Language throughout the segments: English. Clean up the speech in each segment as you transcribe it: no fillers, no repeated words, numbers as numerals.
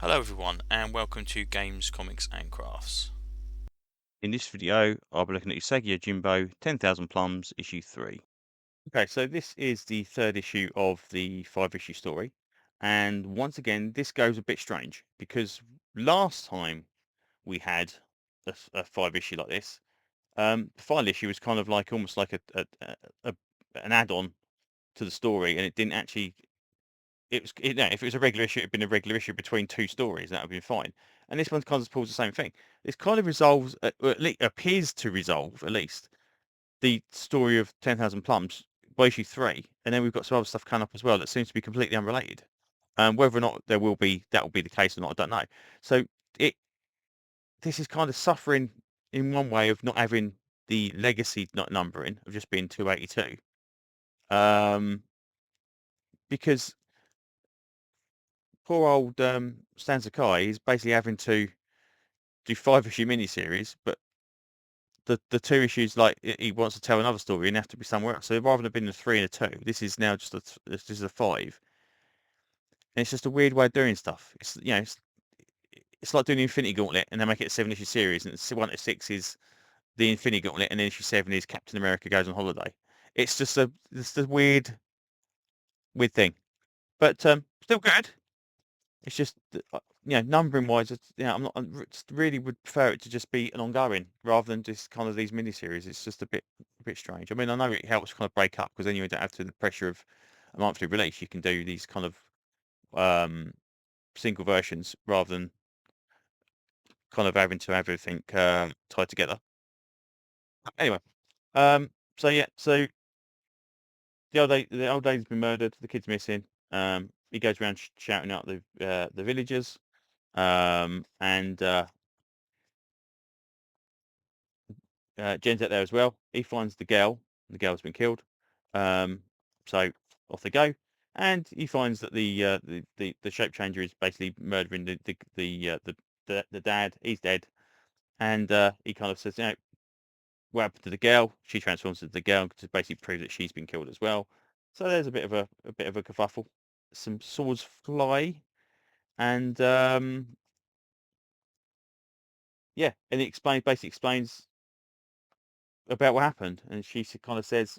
Hello everyone and welcome to Games, Comics and Crafts. In this video, I'll be looking at Usagi Yojimbo 10,000 Plums, issue 3. Okay, so this is the third issue of the 5-issue story. And once again, this goes a bit strange because last time we had a 5-issue like this, the final issue was kind of like almost like an add-on to the story, and it didn't actually. If it was a regular issue, it'd been a regular issue between two stories. That would be fine. And this one kind of pulls the same thing. This kind of resolves, or at least appears to resolve, at least, the story of 10,000 Plums by issue 3, and then we've got some other stuff coming up as well that seems to be completely unrelated. Whether or not that will be the case or not, I don't know. So it this is kind of suffering in one way of not having the legacy numbering of just being 282, because poor old Stan Sakai is basically having to do 5-issue miniseries, but the 2 issues, like he wants to tell another story and have to be somewhere else. So rather than being a 3 and a 2, this is now just this is a 5, and it's just a weird way of doing stuff. It's like doing the Infinity Gauntlet and then make it a 7-issue series, and 1 to 6 is the Infinity Gauntlet, and then issue 7 is Captain America goes on holiday. It's just a weird thing, but still good. It's just numbering wise, I just really would prefer it to just be an ongoing rather than just kind of these miniseries. It's just a bit strange. I mean, I know it helps kind of break up because then you don't have to the pressure of a monthly release. You can do these kind of single versions rather than kind of having to have everything tied together. Anyway, um, so the old lady's been murdered. The kid's missing. He goes around shouting out the villagers, and Jen's out there as well. He finds the girl. The girl's been killed. Um, so off they go, and he finds that the shape changer is basically murdering the dad. He's dead, and he kind of says, what happened to the girl? She transforms into the girl to basically prove that she's been killed as well. So there's a bit of a kerfuffle. Some swords fly, and and he basically explains about what happened, and she kind of says,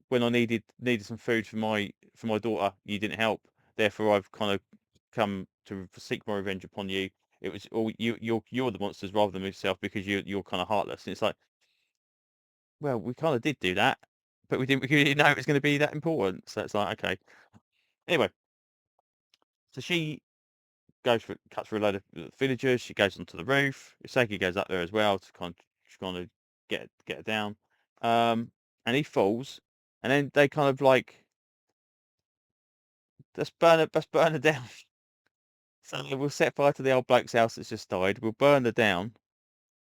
when I needed some food for my daughter, you didn't help. Therefore, I've kind of come to seek my revenge upon you. It was all you're the monsters rather than myself because you're kind of heartless. And it's like, well, we kind of did do that, but we didn't know it was going to be that important. So it's like, okay. Anyway, so she cuts through a load of villagers. She goes onto the roof. Usagi goes up there as well to kind of get her down. And he falls, and then they kind of like, let's burn her down. So we'll set fire to the old bloke's house that's just died. We'll burn her down,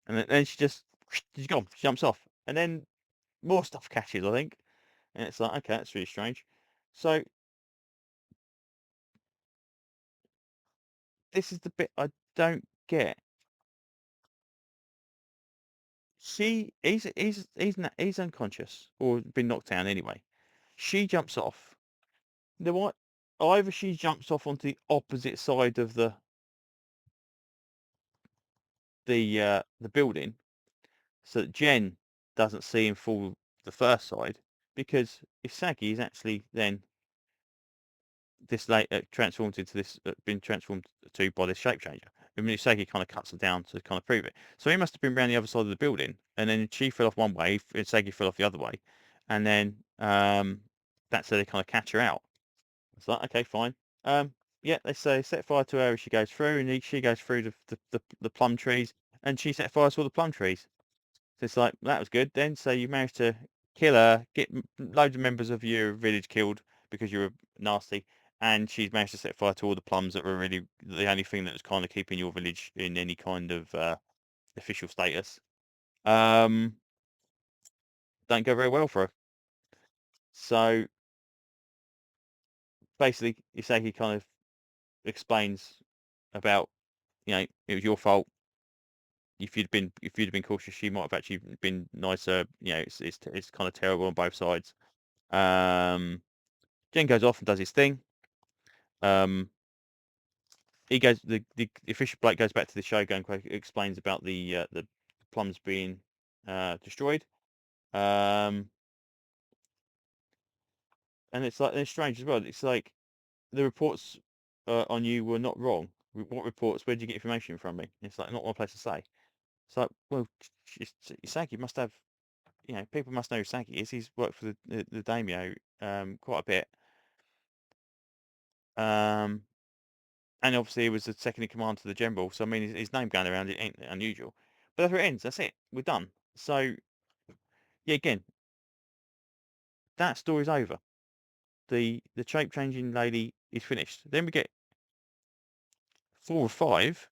and then she's gone. She jumps off, and then more stuff catches, I think. And it's like, okay, that's really strange. So this is the bit I don't get. He's unconscious or been knocked down anyway. She jumps off. The what? Either she jumps off onto the opposite side of the building, so that Jen doesn't see him fall the first side, because if Sagi is actually then this late transformed into this, been transformed to by this shape changer. I mean, Sagi kind of cuts her down to kind of prove it. So he must have been around the other side of the building, and then she fell off one way, and Sagi fell off the other way, and then that's how they kind of catch her out. It's like, okay, fine. Yeah, they say set fire to her as she goes through, and she goes through the plum trees, and she set fire to all the plum trees. So it's like, that was good then. So you managed to kill her, get loads of members of your village killed because you were nasty, and she's managed to set fire to all the plums that were really the only thing that was kind of keeping your village in any kind of official status. Um, don't go very well for her. So basically, Isagi kind of explains about, it was your fault. If you'd been cautious, she might have actually been nicer. It's kind of terrible on both sides. Um, Jen goes off and does his thing. Um, he goes, the official Blake goes back to the show, and explains about the plums being destroyed. And it's like, it's strange as well. It's like the reports on you were not wrong. What reports? Where did you get information from me? It's like not one place to say. It's like, well, Usagi must have, people must know who Usagi is. He's worked for the daimyo quite a bit. Um, and obviously he was the second in command to the general. So I mean, his name going around, it ain't unusual. But that's where it ends. That's it. We're done. So yeah, again, that story's over. The shape changing lady is finished. Then we get 4 or 5.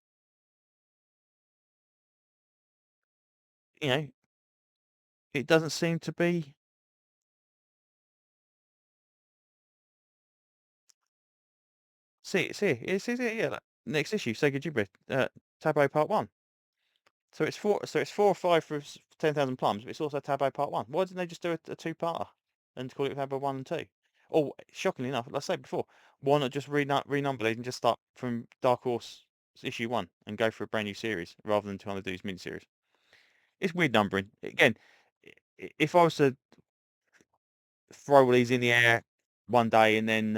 You know, it doesn't seem to be. See it. It's here. Yeah, like, next issue, Sega Jibber, Tabo Part 1. So it's 4. So it's 4 or 5 for 10,000 plums, but it's also Tabo Part 1. Why didn't they just do a two-parter and call it Tabo 1 and 2? Or shockingly enough, like I said before, why not just renumber these and just start from Dark Horse issue 1 and go for a brand new series rather than trying to do this mini-series? It's weird numbering. Again, if I was to throw these in the air one day and then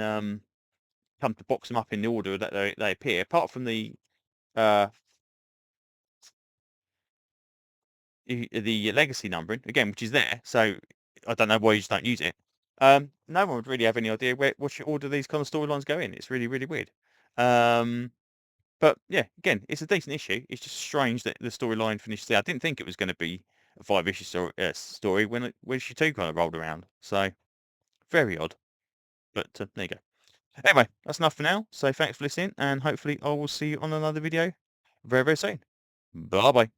come to box them up in the order that they appear, apart from uh, the legacy numbering again, which is there. So I don't know why you just don't use it. No one would really have any idea what should order these kind of storylines go in. It's really, really weird. Um, but yeah, again, it's a decent issue. It's just strange that the storyline finished there. I didn't think it was going to be a 5 issue story when issue 2 kind of rolled around. So very odd. But there you go. Anyway, that's enough for now. So thanks for listening, and hopefully I will see you on another video very, very soon. Bye bye.